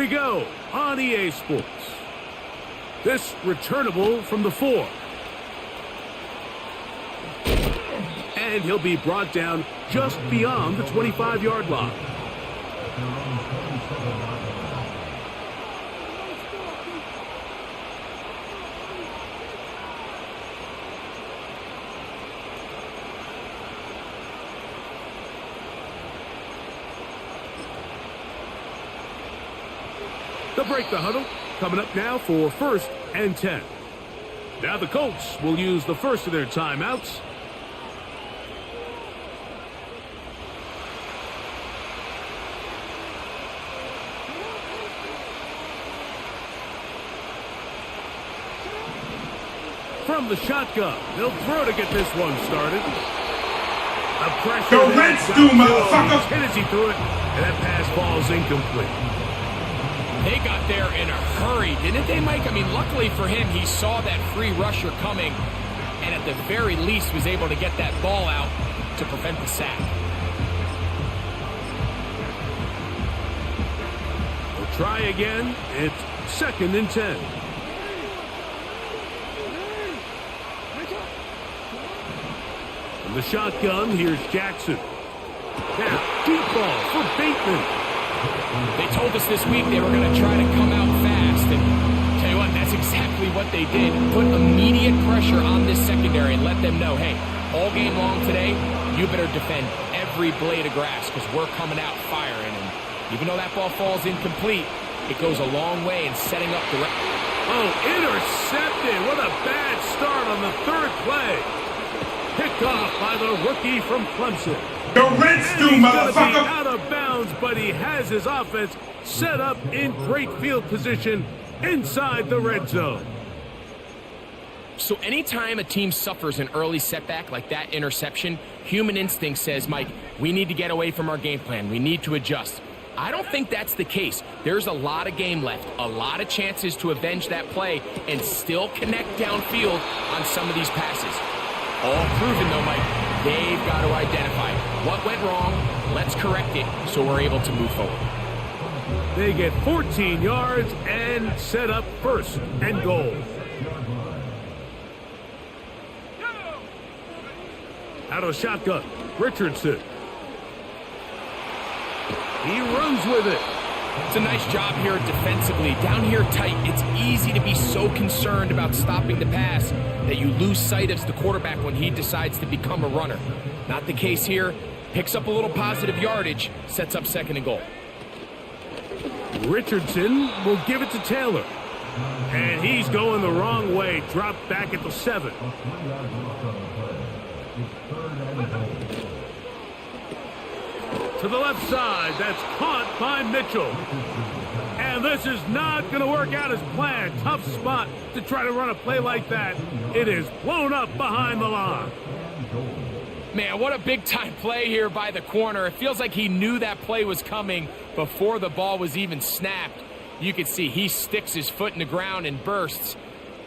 we go on EA Sports. This returnable from the 4. And he'll be brought down just beyond the 25-yard line. They'll break the huddle. Coming up now for 1st and 10. Now the Colts will use the first of their timeouts. From the shotgun, they'll throw to get this one started. A pressure. The Reds do, motherfucker! He threw it, and that pass falls incomplete. They got there in a hurry, didn't they, Mike? I mean, luckily for him, he saw that free rusher coming, and at the very least was able to get that ball out to prevent the sack. We'll try again. It's 2nd and 10. From the shotgun, here's Jackson. Now, deep ball for Bateman. They told us this week they were going to try to come out fast, and tell you what, that's exactly what they did. Put immediate pressure on this secondary and let them know, hey, all game long today, you better defend every blade of grass because we're coming out firing. And even though that ball falls incomplete, it goes a long way in setting up the... Oh, intercepted. What a bad start on the 3rd play. Picked off by the rookie from Clemson. The Reds do, motherfucker! Out of bounds, but he has his offense set up in great field position inside the red zone. So anytime a team suffers an early setback like that interception, human instinct says, Mike, we need to get away from our game plan. We need to adjust. I don't think that's the case. There's a lot of game left, a lot of chances to avenge that play and still connect downfield on some of these passes. All proven, though, Mike. They've got to identify what went wrong. Let's correct it so we're able to move forward. They get 14 yards and set up 1st and goal. Out of shotgun, Richardson. He runs with it. It's a nice job here defensively. Down here tight, it's easy to be so concerned about stopping the pass that you lose sight of the quarterback when he decides to become a runner. Not the case here. Picks up a little positive yardage, sets up 2nd and goal. Richardson will give it to Taylor. And he's going the wrong way. Dropped back at the 7. To the left side, that's caught by Mitchell. And this is not going to work out as planned. Tough spot to try to run a play like that. It is blown up behind the line. Man, what a big-time play here by the corner. It feels like he knew that play was coming before the ball was even snapped. You can see he sticks his foot in the ground and bursts.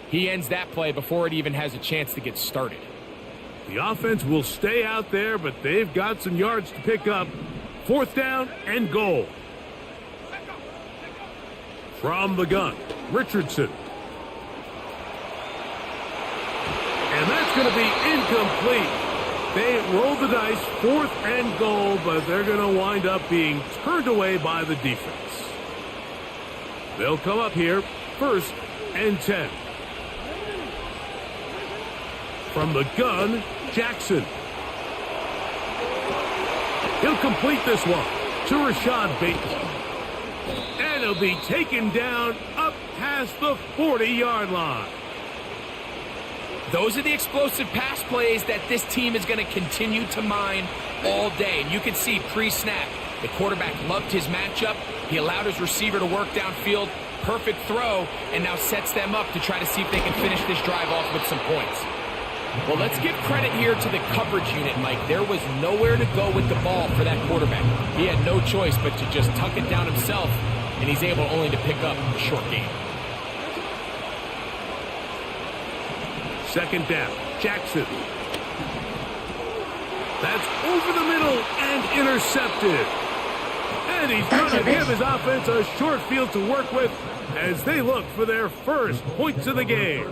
He ends that play before it even has a chance to get started. The offense will stay out there, but they've got some yards to pick up. 4th down and goal. From the gun, Richardson. And that's going to be incomplete. They roll the dice, 4th and goal, but they're going to wind up being turned away by the defense. They'll come up here, 1st and 10. From the gun, Jackson. He'll complete this one to Rashad Bateman. And he'll be taken down up past the 40-yard line. Those are the explosive pass plays that this team is going to continue to mine all day. And you can see pre-snap, the quarterback loved his matchup. He allowed his receiver to work downfield. Perfect throw, and now sets them up to try to see if they can finish this drive off with some points. Well, let's give credit here to the coverage unit, Mike. There was nowhere to go with the ball for that quarterback. He had no choice but to just tuck it down himself, and he's able only to pick up a short gain. 2nd down, Jackson. That's over the middle and intercepted. And he's going to give his offense a short field to work with as they look for their first points of the game.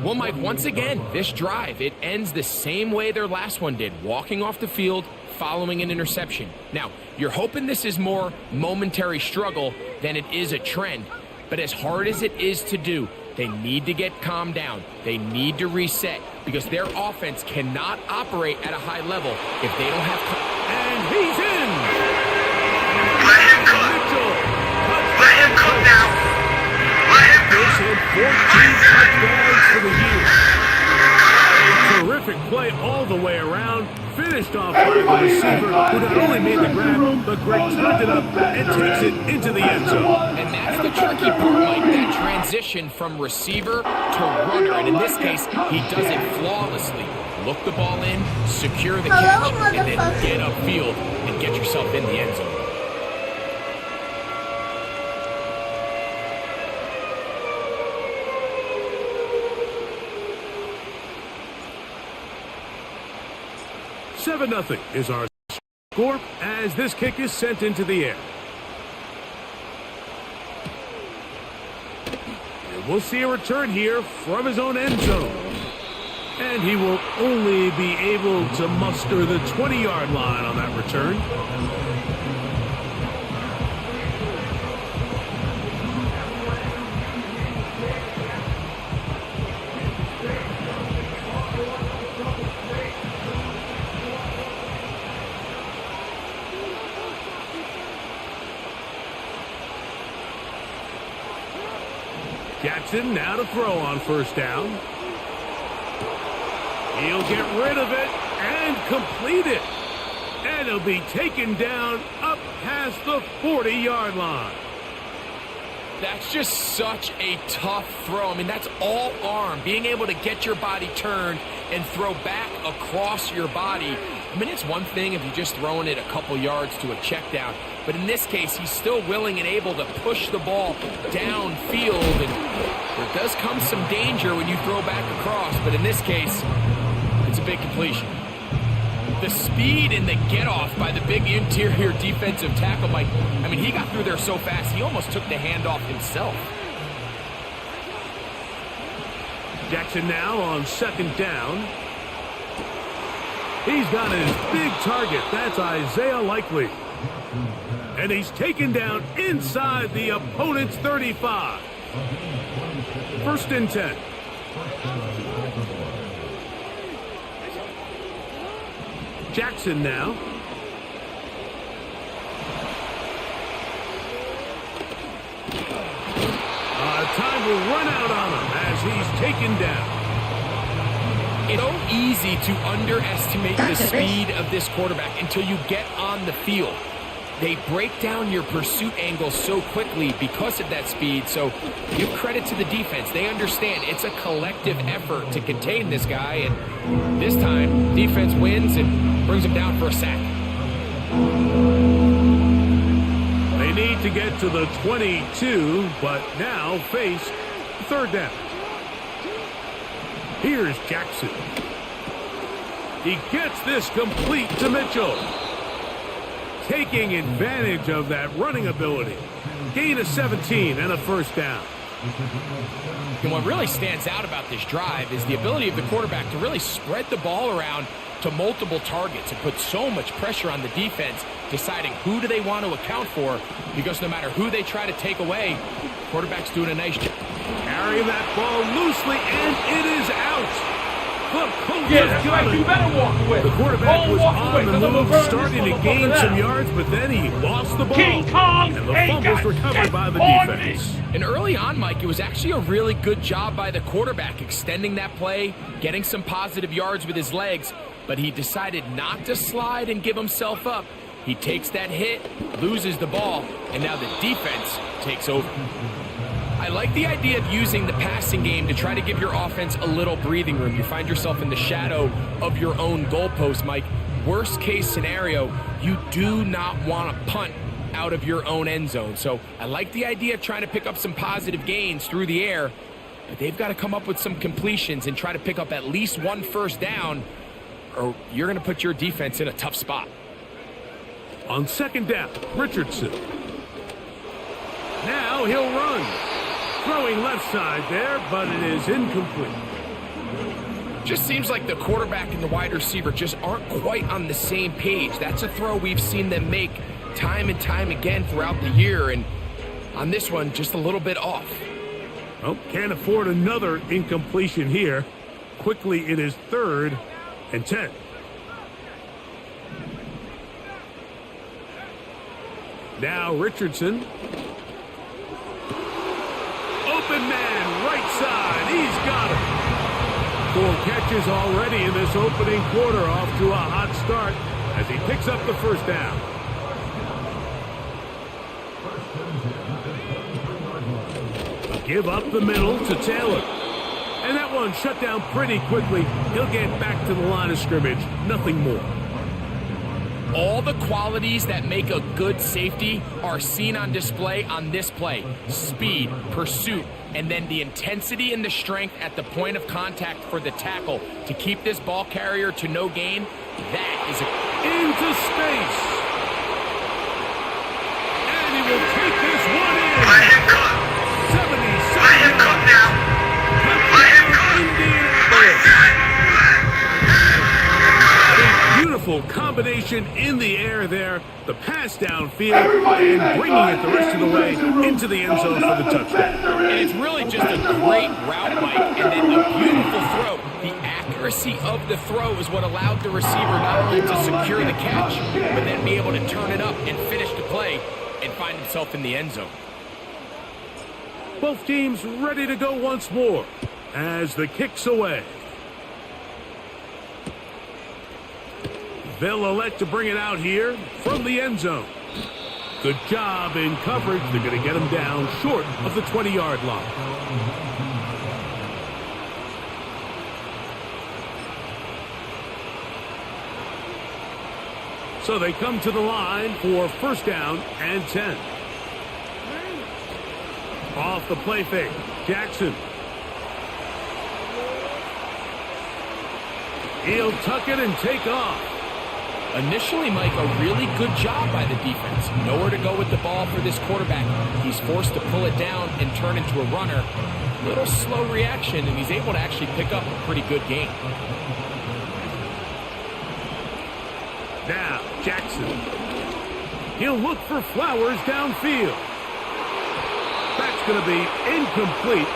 Well, Mike, once again, this drive, it ends the same way their last one did, walking off the field, following an interception. Now, you're hoping this is more momentary struggle than it is a trend, but as hard as it is to do, they need to get calmed down. They need to reset because their offense cannot operate at a high level if they don't have... And he's in! Let him cook. Mitchell. Let him cook now. Let him This cook. had 14 touchdowns for the year. Terrific play all the way around. Finished off by the receiver who not only made the grab, but Greg turned it up and takes it into the end zone. And that's the tricky part, Mike, that transition from receiver to runner. And in this case, he does it flawlessly. Look the ball in, secure the catch, and then get upfield and get yourself in the end zone. Nothing is our score as this kick is sent into the air. And we'll see a return here from his own end zone. And he will only be able to muster the 20-yard line on that return. Jackson now to throw on first down. He'll get rid of it and complete it. And it'll be taken down up past the 40-yard line. That's just such a tough throw. I mean, that's all arm. Being able to get your body turned and throw back across your body. I mean, it's one thing if you're just throwing it a couple yards to a check down. But in this case, he's still willing and able to push the ball downfield. And there does come some danger when you throw back across. But in this case, it's a big completion. The speed and the get-off by the big interior defensive tackle, Mike. I mean, he got through there so fast, he almost took the handoff himself. Jackson now on second down. He's got his big target. That's Isaiah Likely. And he's taken down inside the opponent's 35. First and 10. Jackson now. Time will run out on him as he's taken down. It's so easy to underestimate the speed of this quarterback until you get on the field. They break down your pursuit angle so quickly because of that speed. So give credit to the defense. They understand it's a collective effort to contain this guy. And this time, defense wins and brings him down for a sack. They need to get to the 22, but now face third down. Here's Jackson. He gets this complete to Mitchell. Taking advantage of that running ability. Gain of 17 and a first down. And what really stands out about this drive is the ability of the quarterback to really spread the ball around to multiple targets and put so much pressure on the defense, deciding who do they want to account for, because no matter who they try to take away, quarterback's doing a nice job. Carrying that ball loosely, and it is out. Yeah, that's right. You better walk away. The quarterback was on the move, starting to gain some yards, but then he lost the ball. King Kong and the fumble was recovered by the defense. And early on, Mike, it was actually a really good job by the quarterback, extending that play, getting some positive yards with his legs, but he decided not to slide and give himself up. He takes that hit, loses the ball, and now the defense takes over. I like the idea of using the passing game to try to give your offense a little breathing room. You find yourself in the shadow of your own goalpost, Mike. Worst case scenario, you do not want to punt out of your own end zone. So I like the idea of trying to pick up some positive gains through the air, but they've got to come up with some completions and try to pick up at least one first down, or you're going to put your defense in a tough spot. On second down, Richardson. Now he'll run. Throwing left side there, but it is incomplete. Just seems like the quarterback and the wide receiver just aren't quite on the same page. That's a throw we've seen them make time and time again throughout the year, and on this one, just a little bit off. Well, can't afford another incompletion here. Quickly, it is 3rd and 10. Now Richardson. Open man, right side. He's got it. 4 catches already in this opening quarter, off to a hot start as he picks up the first down. A give up the middle to Taylor. And that one shut down pretty quickly. He'll get back to the line of scrimmage. Nothing more. All the qualities that make a good safety are seen on display on this play. Speed, pursuit, and then the intensity and the strength at the point of contact for the tackle to keep this ball carrier to no gain. That is into space. And he will take this one in. Let him cook. 77 Let him cook now. Let him cook. Indianapolis. Beautiful combination in the air there. The pass downfield and bringing it the rest of the way into the end zone for the touchdown. And it's really just a great route, Mike, and then a beautiful throw. The accuracy of the throw is what allowed the receiver not only to secure the catch, but then be able to turn it up and finish the play and find himself in the end zone. Both teams ready to go once more as the kick's away. They'll elect to bring it out here from the end zone. Good job in coverage. They're going to get him down short of the 20-yard line. So they come to the line for first down and 10. Off the play fake, Jackson. He'll tuck it and take off. Initially, Mike, a really good job by the defense. Nowhere to go with the ball for this quarterback. He's forced to pull it down and turn into a runner. Little slow reaction, and he's able to actually pick up a pretty good gain. Now, Jackson. He'll look for Flowers downfield. That's going to be incomplete.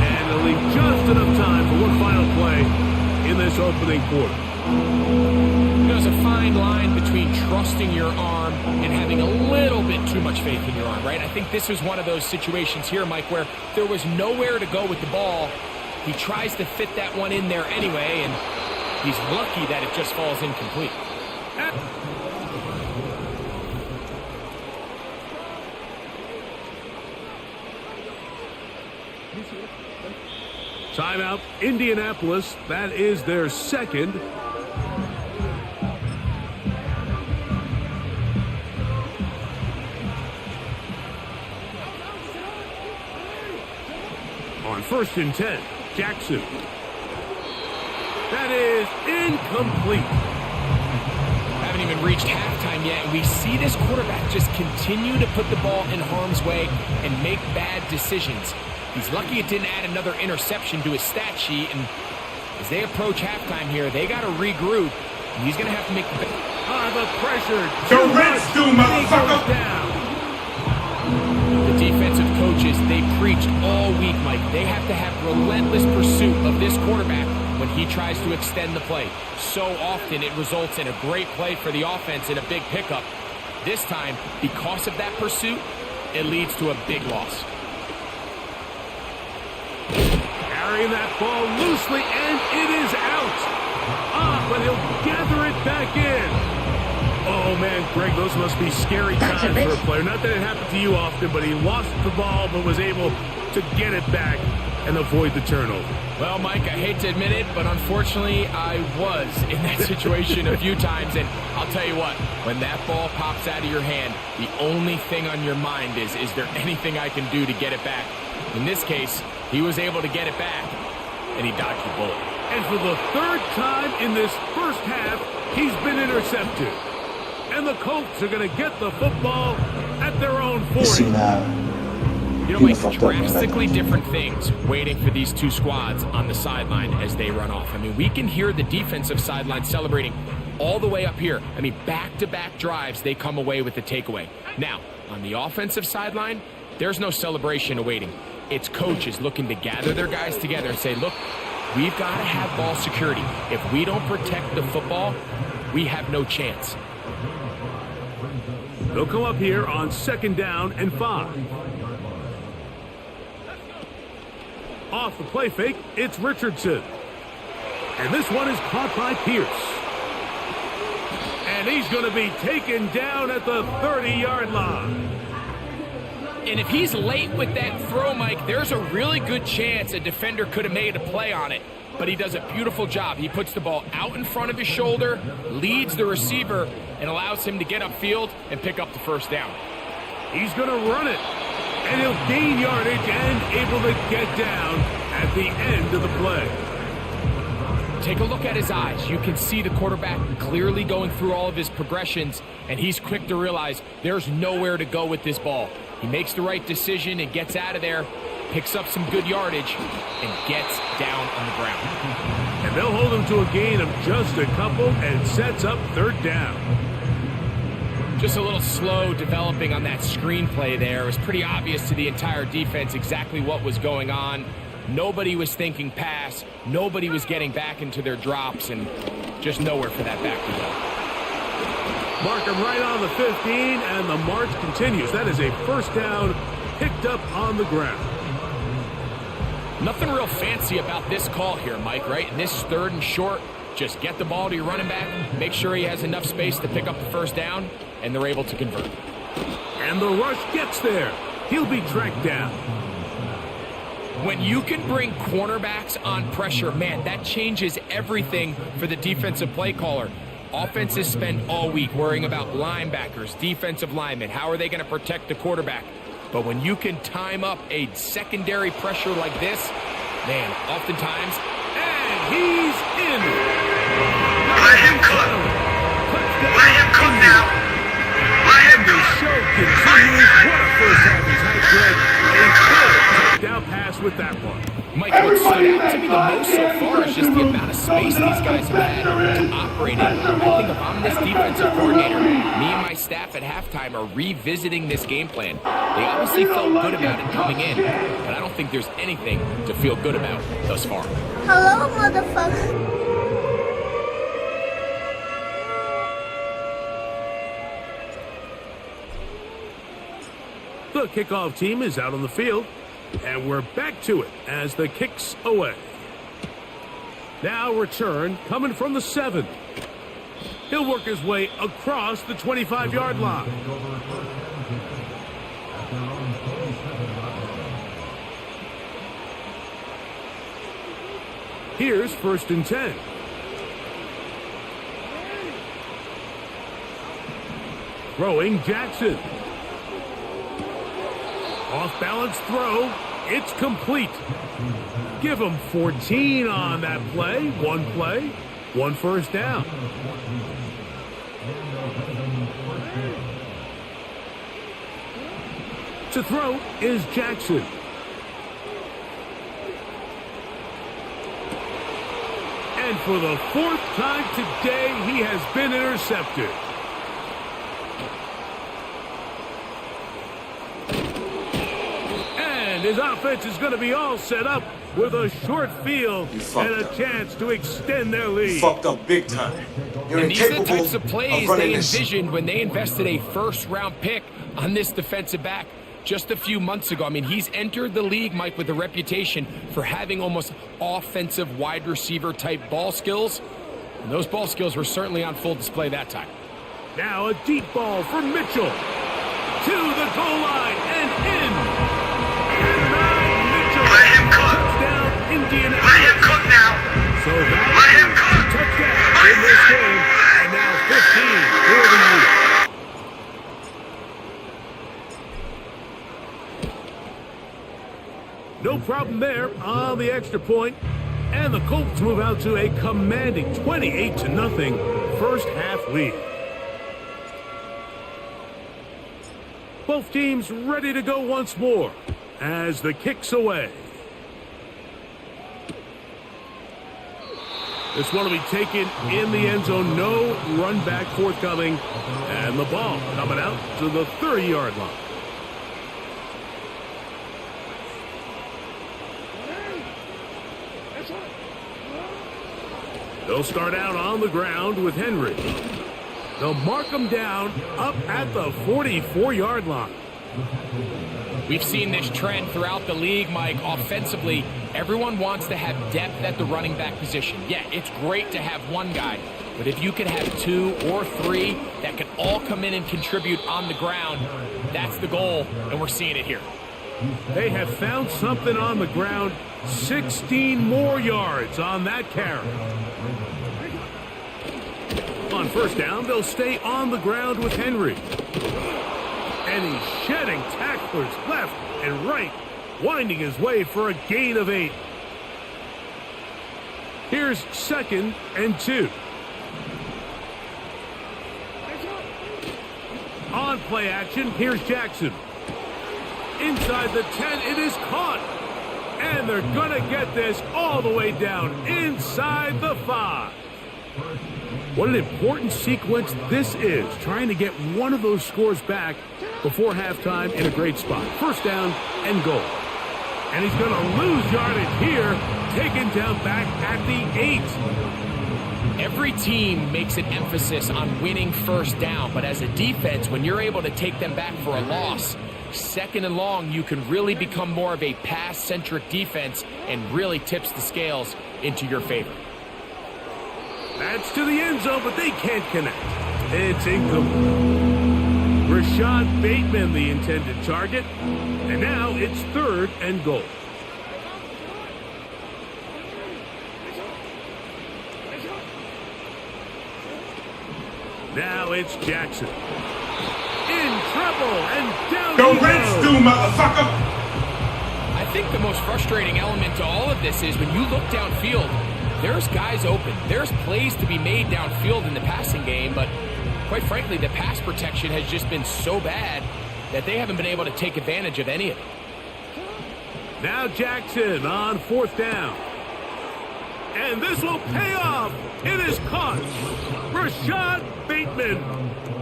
And it'll leave just enough time for one final play in this opening quarter. There's a fine line between trusting your arm and having a little bit too much faith in your arm, right? I think this was one of those situations here, Mike, where there was nowhere to go with the ball. He tries to fit that one in there anyway, and he's lucky that it just falls incomplete. Timeout, Indianapolis. That is their second. On first and 10, Jackson. That is incomplete. Haven't even reached halftime yet, and we see this quarterback just continue to put the ball in harm's way and make bad decisions. He's lucky it didn't add another interception to his stat sheet, and as they approach halftime here, they got to regroup, and he's going to have to make the... the pressure. The Reds do, motherfucker. Down. The defensive coaches, they preached all week, Mike. They have to have relentless pursuit of this quarterback when he tries to extend the play. So often it results in a great play for the offense and a big pickup. This time, because of that pursuit, it leads to a big loss. Carrying that ball loosely, and it is out. But he'll gather it back in. Oh, man, Greg, those must be scary times for a player. Not that it happened to you often, but he lost the ball but was able to get it back and avoid the turnover. Well, Mike, I hate to admit it, but unfortunately, I was in that situation a few times, and I'll tell you what, when that ball pops out of your hand, the only thing on your mind is there anything I can do to get it back? In this case, he was able to get it back, and he dodged the bullet. And for the third time in this first half, he's been intercepted. And the Colts are going to get the football at their own 40. You know, Mike, drastically different things waiting for these two squads on the sideline as they run off. I mean, we can hear the defensive sideline celebrating all the way up here. I mean, back-to-back drives, they come away with the takeaway. Now, on the offensive sideline, there's no celebration awaiting. It's coaches looking to gather their guys together and say, look, we've got to have ball security. If we don't protect the football, we have no chance. They'll come up here on 2nd down and 5. Off the play fake, it's Richardson. And this one is caught by Pierce. And he's going to be taken down at the 30-yard line. And if he's late with that throw, Mike, there's a really good chance a defender could have made a play on it. But he does a beautiful job. He puts the ball out in front of his shoulder, leads the receiver, and allows him to get upfield and pick up the first down. He's going to run it. And he'll gain yardage and able to get down at the end of the play. Take a look at his eyes. You can see the quarterback clearly going through all of his progressions, and he's quick to realize there's nowhere to go with this ball. He makes the right decision and gets out of there, picks up some good yardage, and gets down on the ground. And they'll hold him to a gain of just a couple and sets up 3rd down. Just a little slow developing on that screenplay there. It was pretty obvious to the entire defense exactly what was going on. Nobody was thinking pass. Nobody was getting back into their drops, and just nowhere for that back to go. Mark him right on the 15, and the march continues. That is a 1st down picked up on the ground. Nothing real fancy about this call here, Mike, right? In this 3rd and short, just get the ball to your running back, make sure he has enough space to pick up the 1st down, and they're able to convert. And the rush gets there. He'll be tracked down. When you can bring cornerbacks on pressure, man, that changes everything for the defensive play caller. Offenses spend all week worrying about linebackers, defensive linemen. How are they going to protect the quarterback? But when you can time up a secondary pressure like this, man, oftentimes, and he's in. Let him cook. Let him cook now. Let him The cook. show continues. What a first half he's had, Greg. A good touchdown pass with that one. Mike, what stood out to me the most so far is just the amount of space these guys have had to operate in. I think if I'm this defensive coordinator, me and my staff at halftime are revisiting this game plan. They obviously felt good about it coming in, but I don't think there's anything to feel good about thus far. Hello, motherfucker. The kickoff team is out on the field, and we're back to it as the kick's away. Now return coming from the 7. He'll work his way across the 25-yard line. Here's 1st and 10. Throwing Jackson. Off-balance throw. It's complete. Give him 14 on that play. One 1st down. To throw is Jackson. And for the 4th time today, he has been intercepted. And his offense is going to be all set up with a short field and a chance to extend their lead. Fucked up big time. You're And these are the incapable types of plays running they this. envisioned when they invested a 1st-round pick on this defensive back just a few months ago. I mean, he's entered the league, Mike, with a reputation for having almost offensive wide receiver type ball skills. And those ball skills were certainly on full display that time. Now a deep ball for Mitchell. To the goal line and in. And now Mitchell. Let him cook. Touchdown, Indianapolis. Let him cook now. So that Let him is cook. a touchdown in this game. And now 15 for the lead. No problem there on the extra point. And the Colts move out to a commanding 28-0 first half lead. Both teams ready to go once more as the kick's away. This one will be taken in the end zone. No run back forthcoming. And the ball coming out to the 30-yard line. They'll start out on the ground with Henry. They'll mark him down up at the 44-yard line. We've seen this trend throughout the league, Mike. Offensively, everyone wants to have depth at the running back position. Yeah, it's great to have one guy, but if you could have two or three that can all come in and contribute on the ground, that's the goal, and we're seeing it here. They have found something on the ground. 16 more yards on that carry. On first down, they'll stay on the ground with Henry. And he's shedding tacklers left and right, winding his way for a gain of 8. Here's 2nd and 2. On play action, here's Jackson. Inside the 10, it is caught. And they're going to get this all the way down inside the 5. What an important sequence this is, trying to get one of those scores back before halftime in a great spot. First down and goal. And he's going to lose yardage here, taken down back at the 8. Every team makes an emphasis on winning first down, but as a defense, when you're able to take them back for a loss, 2nd and long, you can really become more of a pass-centric defense and really tips the scales into your favor. That's to the end zone, but they can't connect. It's incomplete. Rashad Bateman, the intended target. And now it's 3rd and goal. Now it's Jackson. In trouble, and down The he Reds goes. do, motherfucker! I think the most frustrating element to all of this is when you look downfield, there's guys open. There's plays to be made downfield in the passing game, but quite frankly, the pass protection has just been so bad that they haven't been able to take advantage of any of it. Now Jackson on 4th down. And this will pay off. It is caught. Rashad Bateman.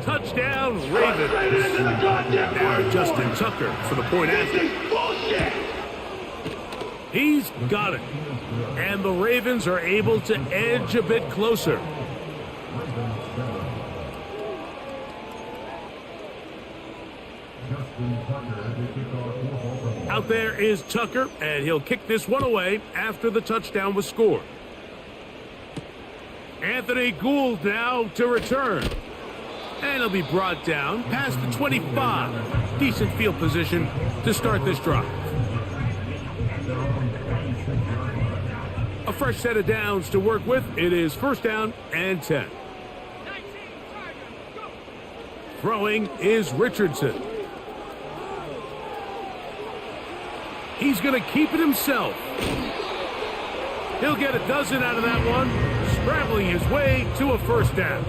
Touchdown, Ravens. Now Justin Tucker for the point after. He's got it. And the Ravens are able to edge a bit closer. Out there is Tucker, and he'll kick this one away after the touchdown was scored. Anthony Gould now to return. And he'll be brought down past the 25. Decent field position to start this drive. A fresh set of downs to work with. It is 1st down and 10. Throwing is Richardson. He's going to keep it himself. He'll get a dozen out of that one, scrambling his way to a 1st down.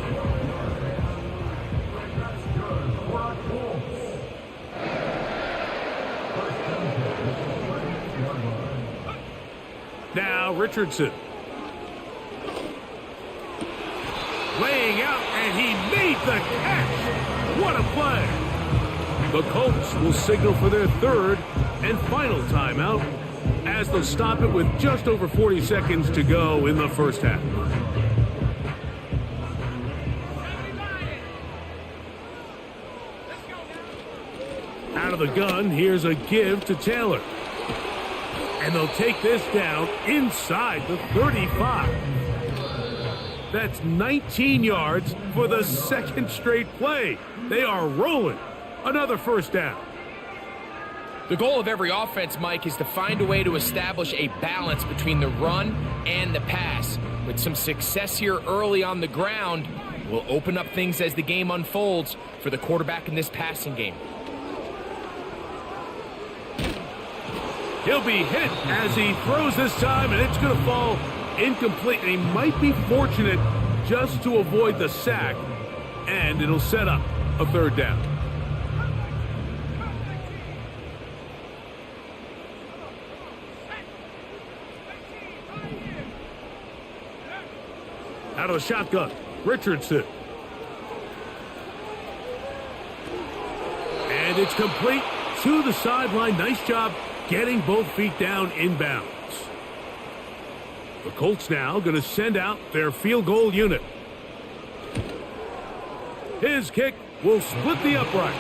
Now Richardson. Laying out, and he made the catch. What a play. The Colts will signal for their 3rd and final timeout as they'll stop it with just over 40 seconds to go in the first half. Out of the gun, here's a give to Taylor. And they'll take this down inside the 35. That's 19 yards for the 2nd straight play. They are rolling. Another 1st down. The goal of every offense, Mike, is to find a way to establish a balance between the run and the pass. With some success here early on the ground, will open up things as the game unfolds for the quarterback in this passing game. He'll be hit as he throws this time, and it's going to fall incomplete. And he might be fortunate just to avoid the sack, and it'll set up a 3rd down. Out of the shotgun, Richardson. And it's complete to the sideline. Nice job getting both feet down inbounds. The Colts now going to send out their field goal unit. His kick will split the uprights.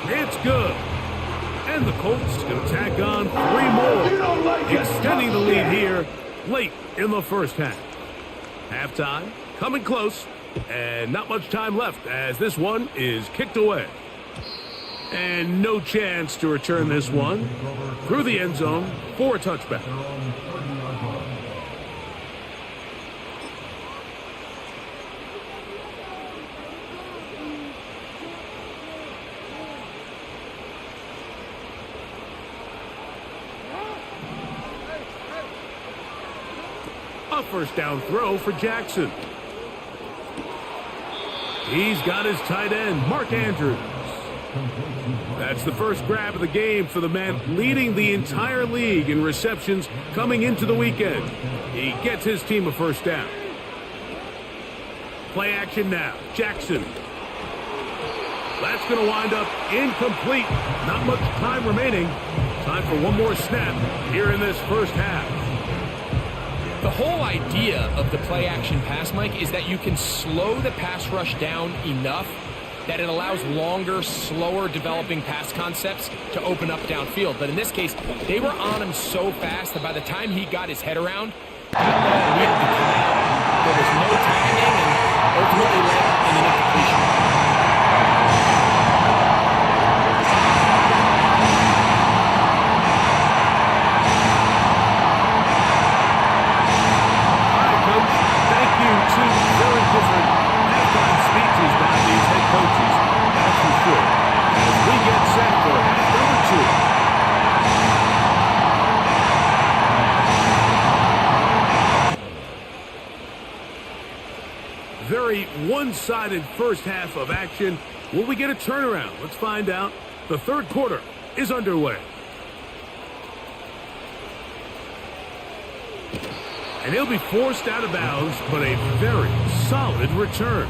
It's good. And the Colts going to tack on 3 more, extending the lead here late in the first half. Halftime coming close, and not much time left as this one is kicked away. And no chance to return this one through the end zone for a touchback. A first down throw for Jackson. He's got his tight end, Mark Andrews. That's the first grab of the game for the man leading the entire league in receptions coming into the weekend. He gets his team a first down. Play action now. Jackson. That's going to wind up incomplete. Not much time remaining. Time for one more snap here in this first half. The whole idea of the play-action pass, Mike, is that you can slow the pass rush down enough that it allows longer, slower developing pass concepts to open up downfield. But in this case, they were on him so fast that by the time he got his head around, that ball needed to come out. There was no timing and ultimately led in an incompletion. Very one-sided first half of action. Will we get a turnaround? Let's find out. The third quarter is underway. And he'll be forced out of bounds, but a very solid return.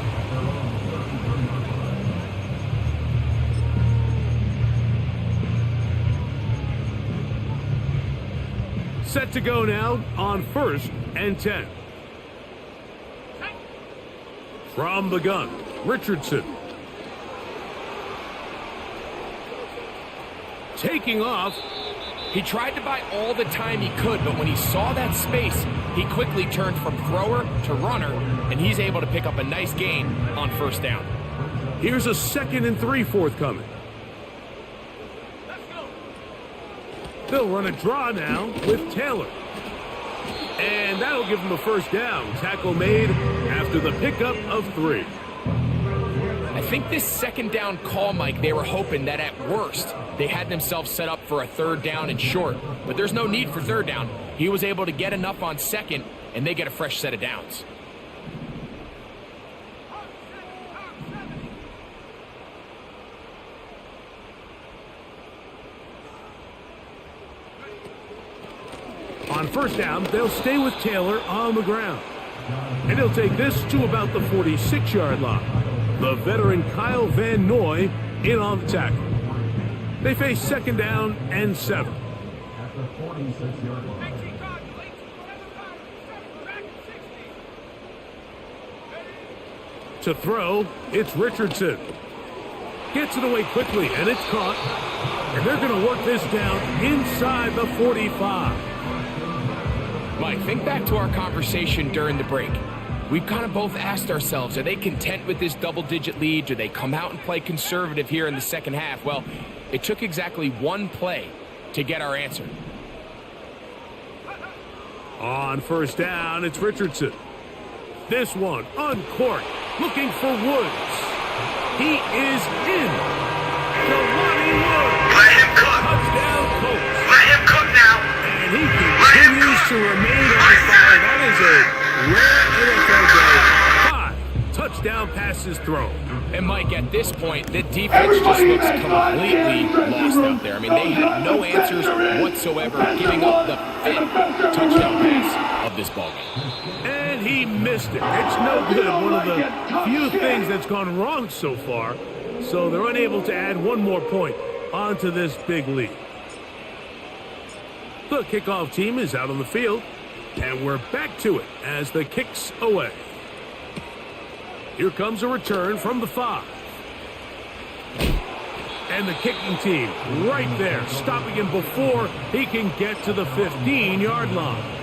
Set to go now on 1st and 10. From the gun, Richardson. Taking off. He tried to buy all the time he could, but when he saw that space, he quickly turned from thrower to runner, and he's able to pick up a nice gain on first down. Here's a 2nd and 3 forthcoming. They'll run a draw now with Taylor. And that'll give him a first down. Tackle made after the pickup of 3. I think this second down call, Mike, they were hoping that at worst, they had themselves set up for a 3rd down and short. But there's no need for 3rd down. He was able to get enough on 2nd, and they get a fresh set of downs. On first down, they'll stay with Taylor on the ground. And he'll take this to about the 46-yard line. The veteran Kyle Van Noy in on the tackle. They face 2nd down and 7. To throw, it's Richardson. Gets it away quickly, and it's caught. And they're going to work this down inside the 45. Mike, think back to our conversation during the break. We've kind of both asked ourselves, are they content with this double-digit lead? Do they come out and play conservative here in the second half? Well, it took exactly one play to get our answer. On first down, it's Richardson. This one, uncorked, looking for Woods. He is in. Jelani Woods. Let him cook. Touchdown, Colts. Let him cook now. And he continues to remain on fire. That is a rare NFL day. 5 touchdown pass is thrown. And Mike, at this point, the defense just looks completely lost out there. I mean, they had no answers whatsoever, giving up the 5th touchdown pass of this ballgame. And he missed it. It's no good. One of the few things that's gone wrong so far. So they're unable to add one more point onto this big lead. The kickoff team is out on the field. And we're back to it as the kick's away. Here comes a return from the 5. And the kicking team right there, stopping him before he can get to the 15-yard line.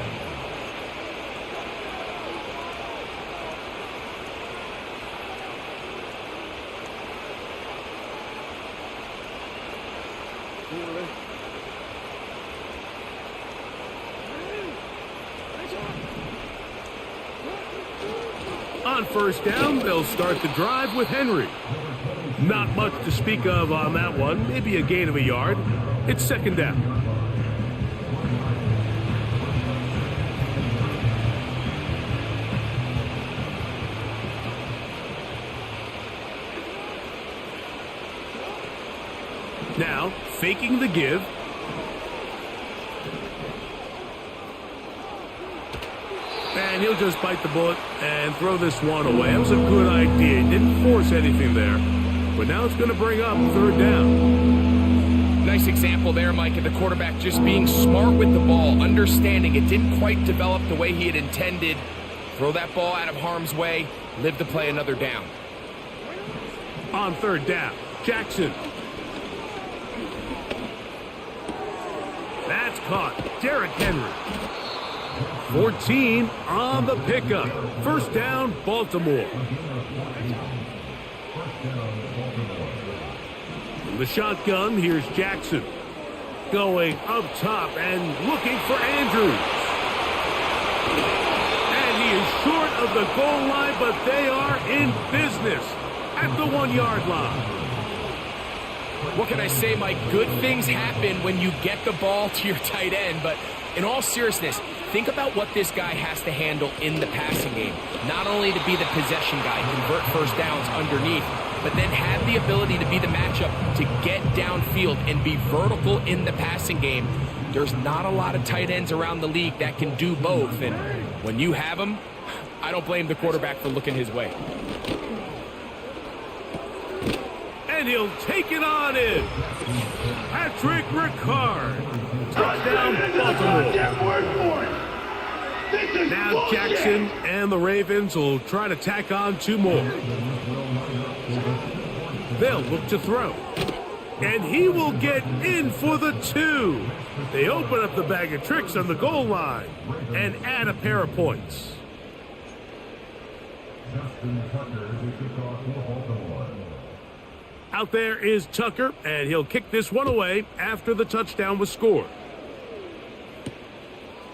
On first down, they'll start the drive with Henry. Not much to speak of on that one. Maybe a gain of a yard. It's second down. Now, faking the give. And he'll just bite the bullet and throw this one away. That was a good idea. He didn't force anything there. But now it's going to bring up third down. Nice example there, Mike, of the quarterback just being smart with the ball, understanding it didn't quite develop the way he had intended. Throw that ball out of harm's way, live to play another down. On third down, Jackson. That's caught. Derrick Henry. 14 on the pickup. First down, Baltimore. From the shotgun, here's Jackson. Going up top and looking for Andrews. And he is short of the goal line, but they are in business at the 1-yard line. What can I say, Mike? Good things happen when you get the ball to your tight end, but in all seriousness, think about what this guy has to handle in the passing game. Not only to be the possession guy, convert first downs underneath, but then have the ability to be the matchup to get downfield and be vertical in the passing game. There's not a lot of tight ends around the league that can do both, and when you have them, I don't blame the quarterback for looking his way. And he'll take it on in. Patrick Ricard. Touchdown, Baltimore. Now Jackson and the Ravens will try to tack on 2 more. They'll look to throw. And he will get in for the 2. They open up the bag of tricks on the goal line and add a pair of points. Out there is Tucker, and he'll kick this one away after the touchdown was scored.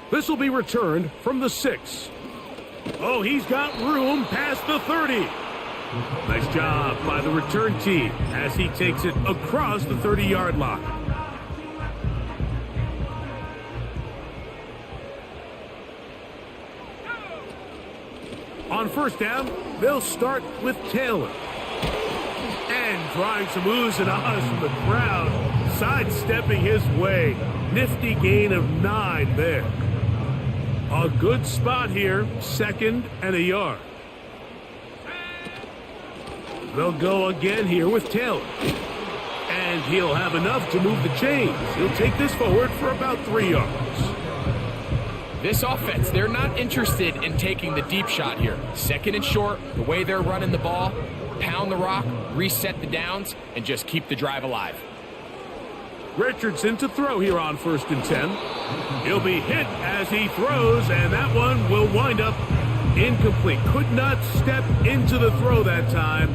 This will be returned from the 6. Oh, he's got room past the 30. Nice job by the return team as he takes it across the 30-yard line. On first down, they'll start with Taylor. And drawing some oohs and ahs from the crowd, sidestepping his way. Nifty gain of 9 there. A good spot here, 2nd and a yard. They'll go again here with Taylor. And he'll have enough to move the chains. He'll take this forward for about 3 yards. This offense, they're not interested in taking the deep shot here. 2nd and short, the way they're running the ball, pound the rock, reset the downs, and just keep the drive alive. Richardson to throw here on 1st and 10. He'll be hit as he throws, and that one will wind up incomplete. Could not step into the throw that time.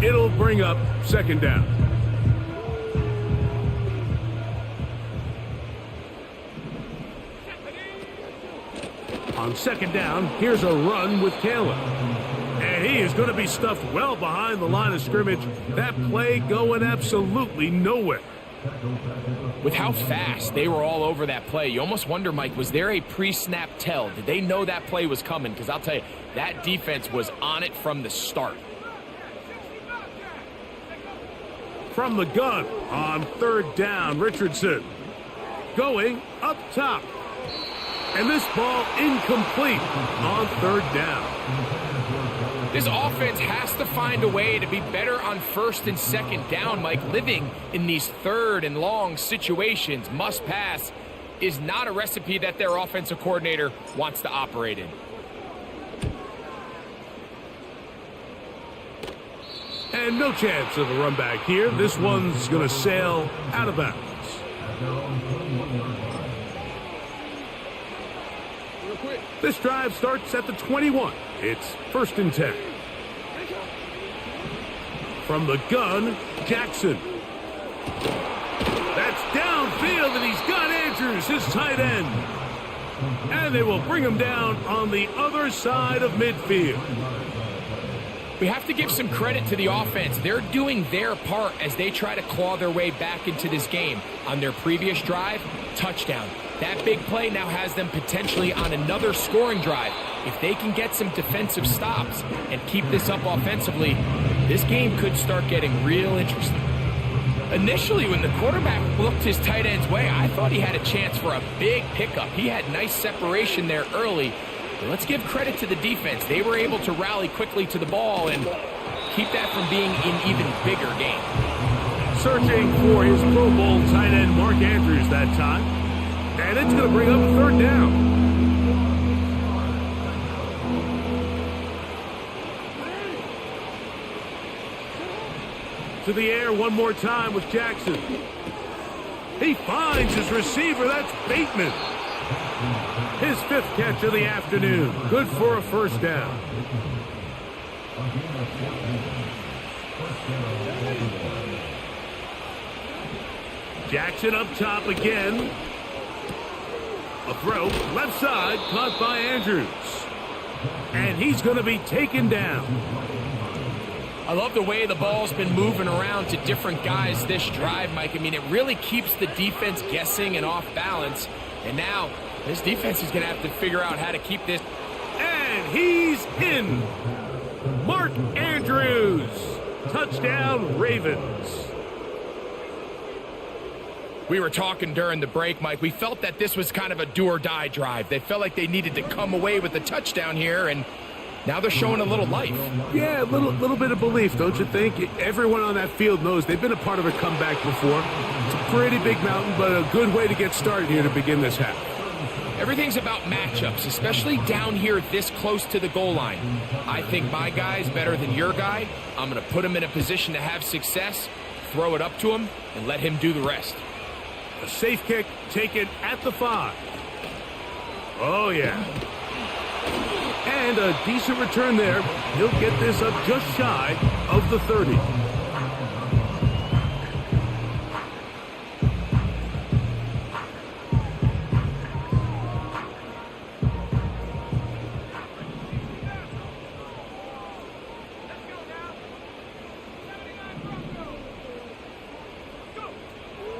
It'll bring up 2nd down. On 2nd down, here's a run with Taylor. And he is going to be stuffed well behind the line of scrimmage. That play going absolutely nowhere. With how fast they were all over that play, you almost wonder, Mike, was there a pre-snap tell? Did they know that play was coming? Because I'll tell you, that defense was on it from the start. From the gun on third down, Richardson going up top. And this ball incomplete on third down. This offense has to find a way to be better on first and second down, Mike. Living in these third and long situations, must pass, is not a recipe that their offensive coordinator wants to operate in. And no chance of a run back here. This one's going to sail out of bounds. This drive starts at the 21. It's 1st and 10. From the gun, Jackson. That's downfield, and he's got Andrews, his tight end. And they will bring him down on the other side of midfield. We have to give some credit to the offense. They're doing their part as they try to claw their way back into this game. On their previous drive, touchdown. That big play now has them potentially on another scoring drive. If they can get some defensive stops and keep this up offensively, this game could start getting real interesting. Initially, when the quarterback looked his tight end's way, I thought he had a chance for a big pickup. He had nice separation there early. But let's give credit to the defense. They were able to rally quickly to the ball and keep that from being an even bigger game. Searching for his Pro Bowl tight end, Mark Andrews, that time. And it's going to bring up third down. To the air one more time with Jackson. He finds his receiver. That's Bateman. His 5th catch of the afternoon. Good for a first down. Jackson up top again. A throw, left side, caught by Andrews. And he's going to be taken down. I love the way the ball's been moving around to different guys this drive, Mike. I mean, it really keeps the defense guessing and off balance. And now, this defense is going to have to figure out how to keep this. And he's in. Mark Andrews. Touchdown, Ravens. We were talking during the break, Mike. We felt that this was kind of a do-or-die drive. They felt like they needed to come away with a touchdown here, and now they're showing a little life. Yeah, a little bit of belief, don't you think? Everyone on that field knows they've been a part of a comeback before. It's a pretty big mountain, but a good way to get started here to begin this half. Everything's about matchups, especially down here this close to the goal line. I think my guy's better than your guy. I'm going to put him in a position to have success, throw it up to him, and let him do the rest. A safe kick taken at the 5. Oh, yeah. And a decent return there. He'll get this up just shy of the 30.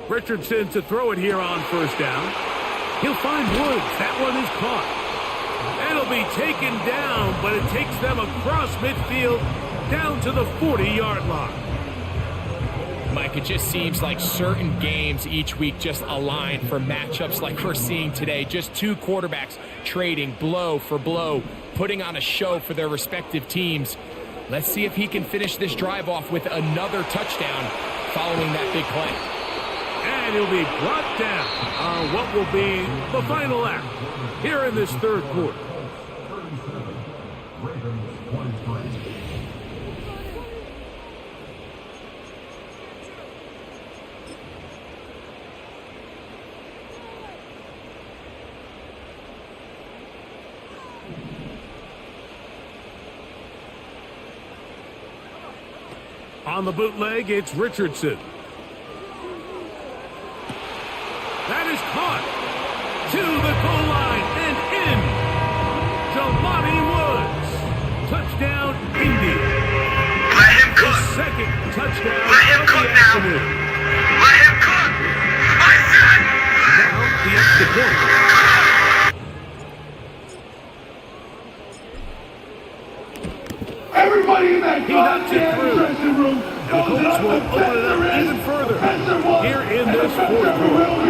Richardson to throw it here on first down. He'll find Woods. That one is caught. It'll be taken down, but it takes them across midfield down to the 40-yard line. Mike, it just seems like certain games each week just align for matchups like we're seeing today. Just two quarterbacks trading blow for blow, putting on a show for their respective teams. Let's see if he can finish this drive off with another touchdown following that big play. And he'll be brought down on what will be the final act here in this third quarter. On the bootleg, it's Richardson. That is caught to the goal line and in. Jelani Woods. Touchdown, Indy. Let him The cook. second touchdown Let him of the cook now. afternoon. Let him cook. the extra point. Everybody in that He knocks it through. dressing room And the Colts will open it up even further here in this fourth quarter.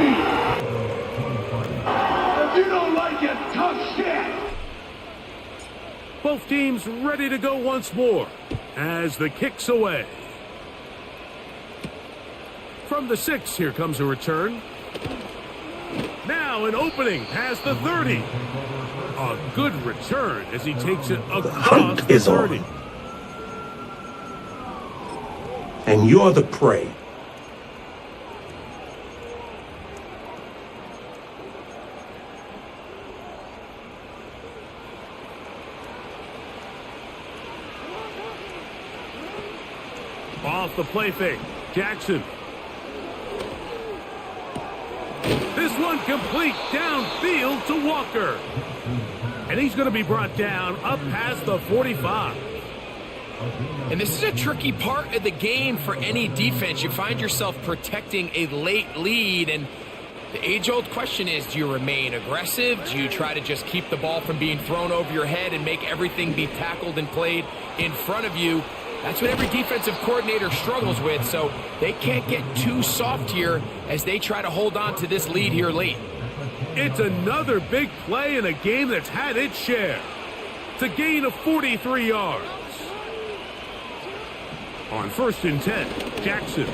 If you don't like it, tough shit. Both teams ready to go once more as the kick's away. From the 6, here comes a return. Now an opening past the 30. A good return as he takes it across the 30. On. And you're the prey. Off the play fake, Jackson. This one complete downfield to Walker. And he's going to be brought down up past the 45. And this is a tricky part of the game for any defense. You find yourself protecting a late lead, and the age-old question is, do you remain aggressive? Do you try to just keep the ball from being thrown over your head and make everything be tackled and played in front of you? That's what every defensive coordinator struggles with, so they can't get too soft here as they try to hold on to this lead here late. It's another big play in a game that's had its share. It's a gain of 43 yards. On 1st and 10, Jackson.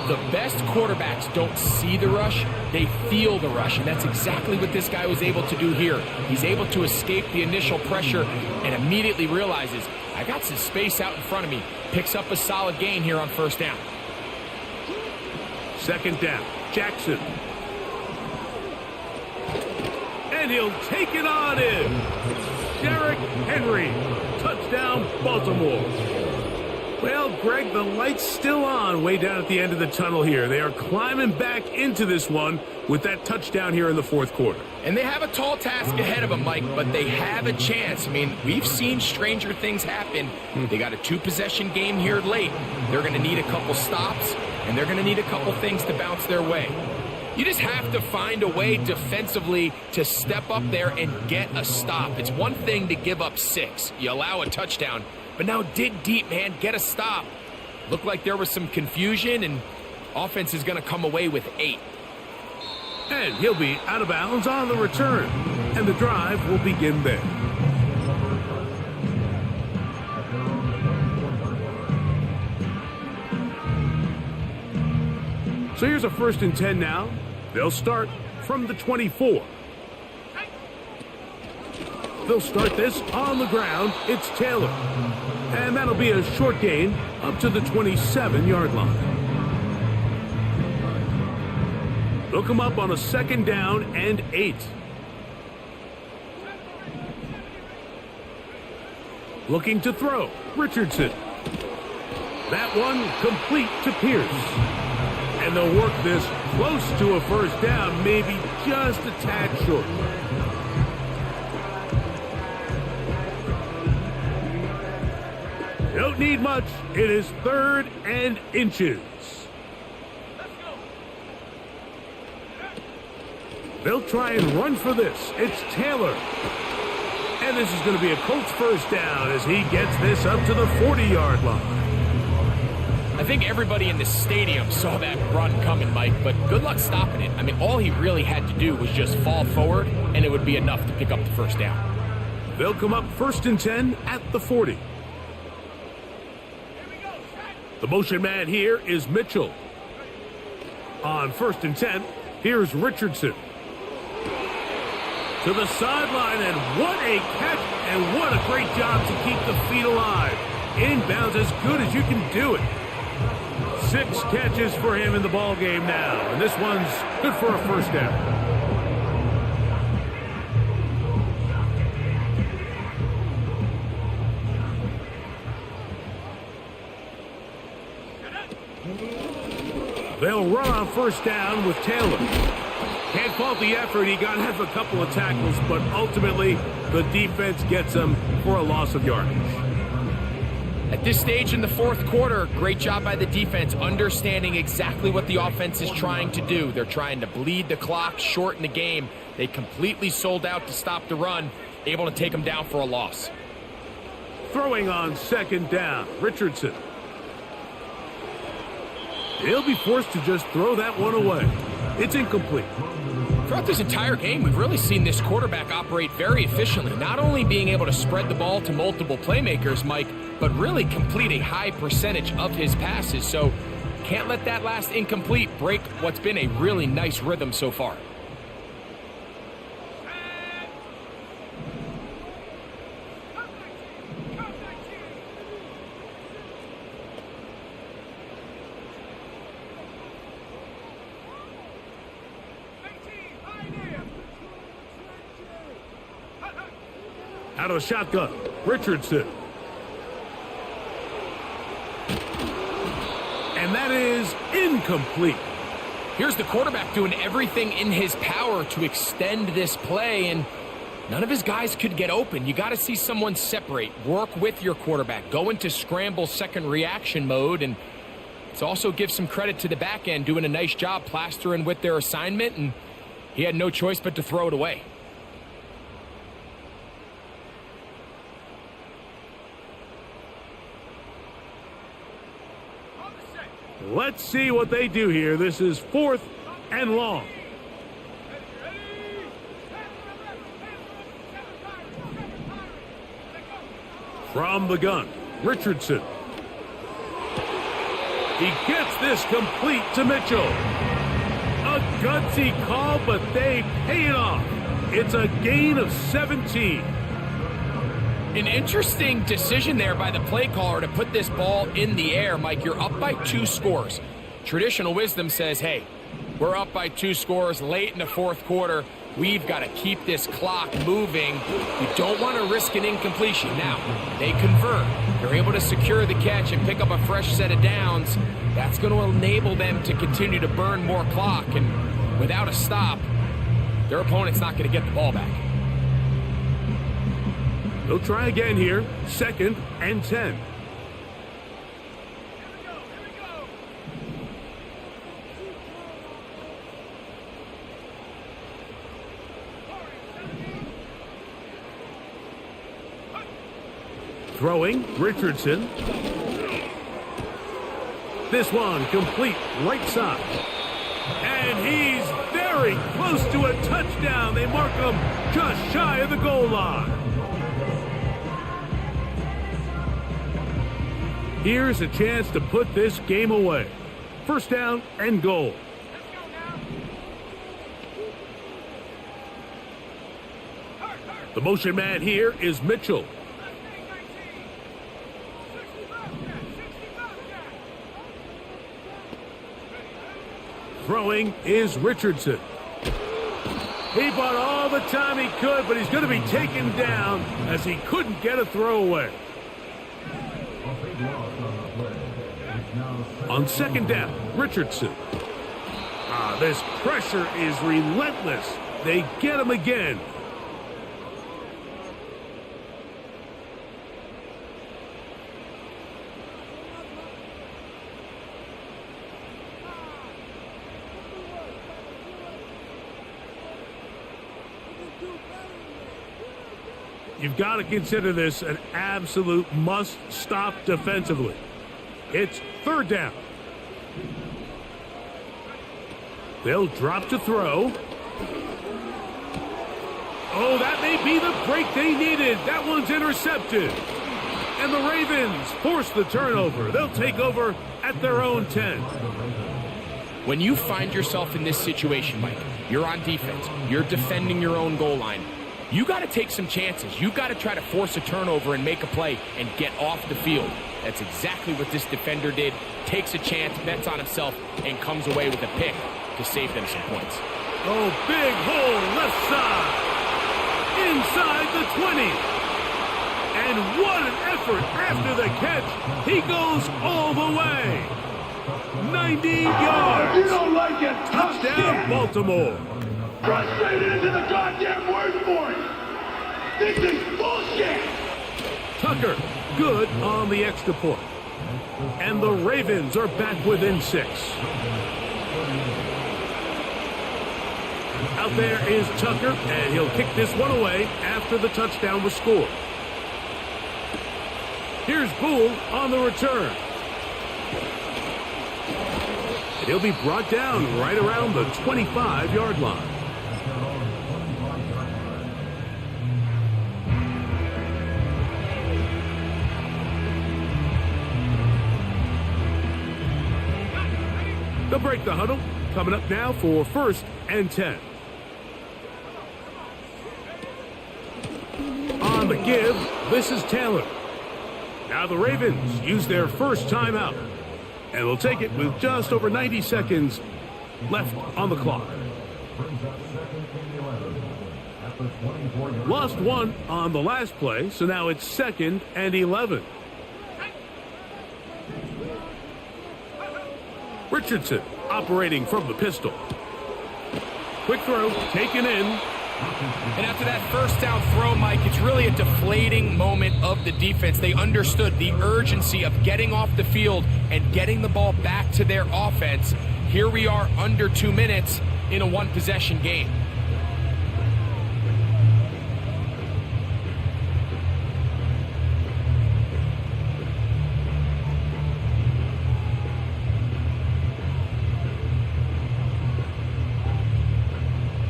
The best quarterbacks don't see the rush, they feel the rush, and that's exactly what this guy was able to do here. He's able to escape the initial pressure and immediately realizes, I got some space out in front of me. Picks up a solid gain here on 1st down. 2nd down, Jackson. And he'll take it on in. Derrick Henry, touchdown Baltimore. Well, Greg, the light's still on way down at the end of the tunnel here. They are climbing back into this one with that touchdown here in the 4th quarter. And they have a tall task ahead of them, Mike, but they have a chance. I mean, we've seen stranger things happen. They got a 2-possession game here late. They're going to need a couple stops, and they're going to need a couple things to bounce their way. You just have to find a way defensively to step up there and get a stop. It's one thing to give up 6. You allow a touchdown. But now dig deep, man. Get a stop. Looked like there was some confusion, and offense is going to come away with 8. And he'll be out of bounds on the return. And the drive will begin there. So here's a 1st and 10 now. They'll start from the 24. They'll start this on the ground. It's Taylor. And that'll be a short gain up to the 27-yard line. They'll come up on a 2nd down and 8. Looking to throw, Richardson. That one complete to Pierce. And they'll work this close to a 1st down, maybe just a tad short. Don't need much. It is 3rd and inches. They'll try and run for this. It's Taylor. And this is going to be a Colts 1st down as he gets this up to the 40-yard line. I think everybody in the stadium saw that run coming, Mike, but good luck stopping it. I mean, all he really had to do was just fall forward, and it would be enough to pick up the 1st down. They'll come up 1st and 10 at the 40. The motion man here is Mitchell. On 1st and 10, here's Richardson. To the sideline, and what a catch, and what a great job to keep the feet alive. Inbounds as good as you can do it. 6 catches for him in the ball game now, and this one's good for a 1st down. They'll run on 1st down with Taylor. Can't fault the effort. He got half a couple of tackles, but ultimately the defense gets him for a loss of yardage. At this stage in the fourth quarter, great job by the defense, understanding exactly what the offense is trying to do. They're trying to bleed the clock, shorten the game. They completely sold out to stop the run, able to take them down for a loss. Throwing on second down, Richardson. He'll be forced to just throw that one away. It's incomplete. Throughout this entire game, we've really seen this quarterback operate very efficiently, not only being able to spread the ball to multiple playmakers, Mike, but really complete a high percentage of his passes. So can't let that last incomplete break what's been a really nice rhythm so far. Out of the shotgun, Richardson. And that is incomplete. Here's the quarterback doing everything in his power to extend this play, and none of his guys could get open. You got to see someone separate, work with your quarterback, go into scramble second reaction mode, and it's also give some credit to the back end doing a nice job plastering with their assignment, and he had no choice but to throw it away. Let's see what they do here. This is 4th and long. From the gun, Richardson. He gets this complete to Mitchell. A gutsy call, but they pay it off. It's a gain of 17. An interesting decision there by the play caller to put this ball in the air. Mike, you're up by 2 scores. Traditional wisdom says, hey, we're up by 2 scores late in the fourth quarter. We've got to keep this clock moving. We don't want to risk an incompletion. Now, they convert. They're able to secure the catch and pick up a fresh set of downs. That's going to enable them to continue to burn more clock. And without a stop, their opponent's not going to get the ball back. They'll try again here. 2nd and 10. Throwing, Richardson. This one complete right side. And he's very close to a touchdown. They mark him just shy of the goal line. Here's a chance to put this game away. 1st down and goal. The motion man here is Mitchell. Throwing is Richardson. He bought all the time he could, but he's going to be taken down as he couldn't get a throwaway. On 2nd down, Richardson. This pressure is relentless. They get him again. You've got to consider this an absolute must-stop defensively. It's 3rd down. They'll drop to throw. Oh, that may be the break they needed. That one's intercepted. And the Ravens force the turnover. They'll take over at their own 10. When you find yourself in this situation, Mike, you're on defense, you're defending your own goal line, you got to take some chances. You got to try to force a turnover and make a play and get off the field. That's exactly what this defender did. Takes a chance, bets on himself, and comes away with a pick to save them some points. Oh, big hole left side. Inside the 20. And what an effort after the catch. He goes all the way. 90 yards. You don't like it. Touchdown, Baltimore. Frustrated into the goddamn word for it. This is bullshit. Tucker good on the extra point. And the Ravens are back within 6. Out there is Tucker, and he'll kick this one away after the touchdown was scored. Here's Boole on the return. And he'll be brought down right around the 25-yard line. They'll break the huddle. Coming up now for 1st and 10. On the give, this is Taylor. Now the Ravens use their first timeout. And will take it with just over 90 seconds left on the clock. Lost 1 on the last play, so now it's 2nd and 11. Richardson operating from the pistol. Quick throw, taken in. And after that first down throw, Mike, it's really a deflating moment of the defense. They understood the urgency of getting off the field and getting the ball back to their offense. Here we are under 2 minutes in a one-possession game.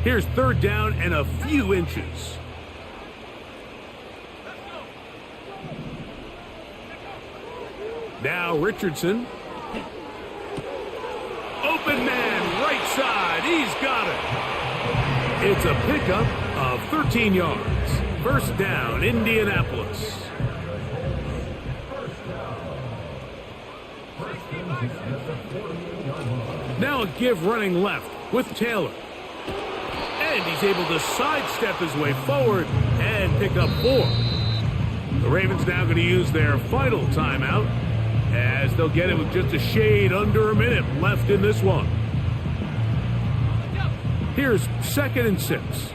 Here's 3rd down and a few inches. Now Richardson. Open man, right side. He's got it. It's a pickup of 13 yards. 1st down, Indianapolis. Now a give running left with Taylor. And he's able to sidestep his way forward and pick up 4. The Ravens now going to use their final timeout as they'll get it with just a shade under a minute left in this one. Here's 2nd and 6.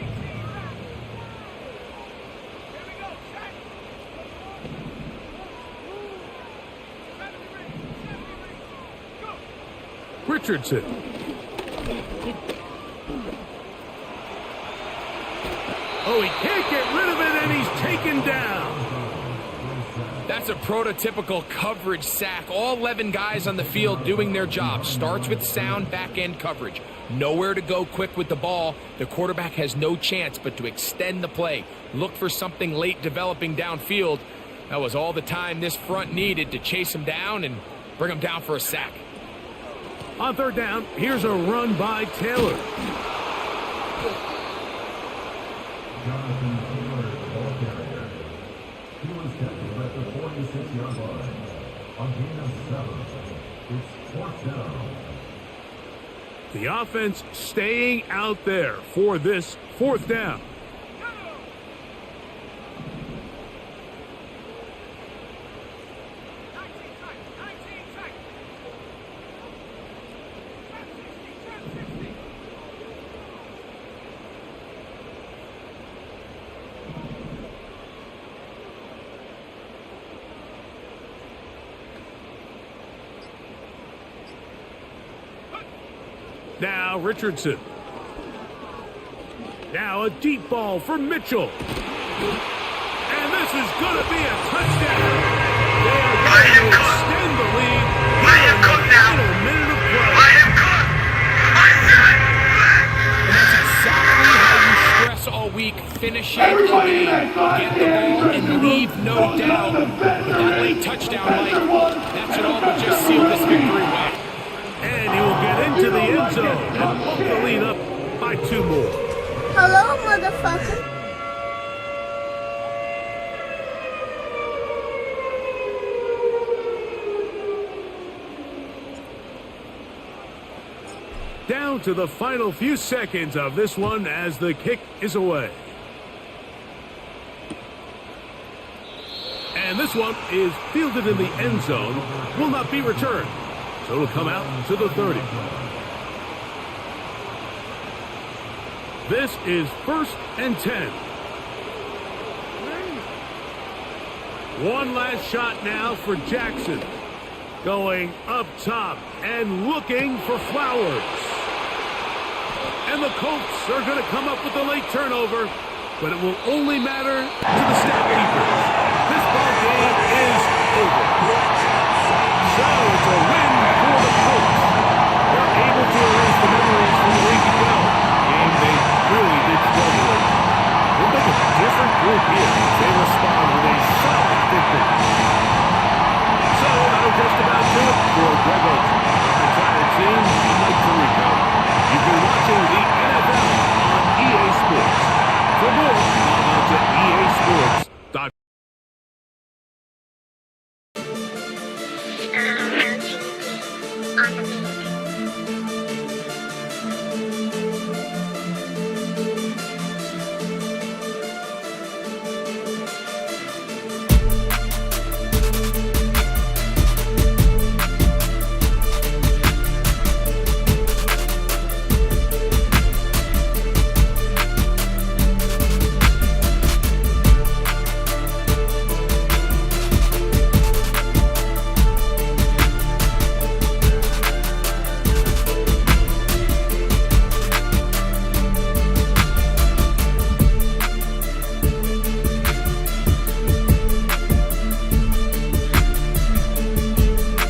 Richardson. Oh, he can't get rid of it, and he's taken down. That's a prototypical coverage sack. All 11 guys on the field doing their job. Starts with sound back-end coverage. Nowhere to go quick with the ball. The quarterback has no chance but to extend the play. Look for something late developing downfield. That was all the time this front needed to chase him down and bring him down for a sack. On 3rd down, here's a run by Taylor. He was captured at the 46-yard line. On gain of 7, it's 4th down. The offense staying out there for this 4th down. Now Richardson. Now a deep ball for Mitchell. And this is going to be a touchdown. They are going to extend the lead. Let him cook now. Minute of play. Let him cook. I said. And that's exactly how you stress all week. Finishing the game, get the ball, and leave no doubt. With that late touchdown, Mike, that should all but just seal this victory away. And he will get into the end zone and pump the lead up by 2 more. Hello, motherfucker. Down to the final few seconds of this one as the kick is away. And this one is fielded in the end zone, will not be returned. So it'll come out to the 30. This is 1st and 10. One last shot now for Jackson. Going up top and looking for Flowers. And the Colts are going to come up with a late turnover, but it will only matter to the Snap Keepers. This ball game is over. So it's a win for the Colts. They're able to erase the memories from the week ago. Game they really did struggle with. Look like a different group here. They respond with a solid victory. So that'll just about do it for Greg Olsen. The entire team, I'd like to recap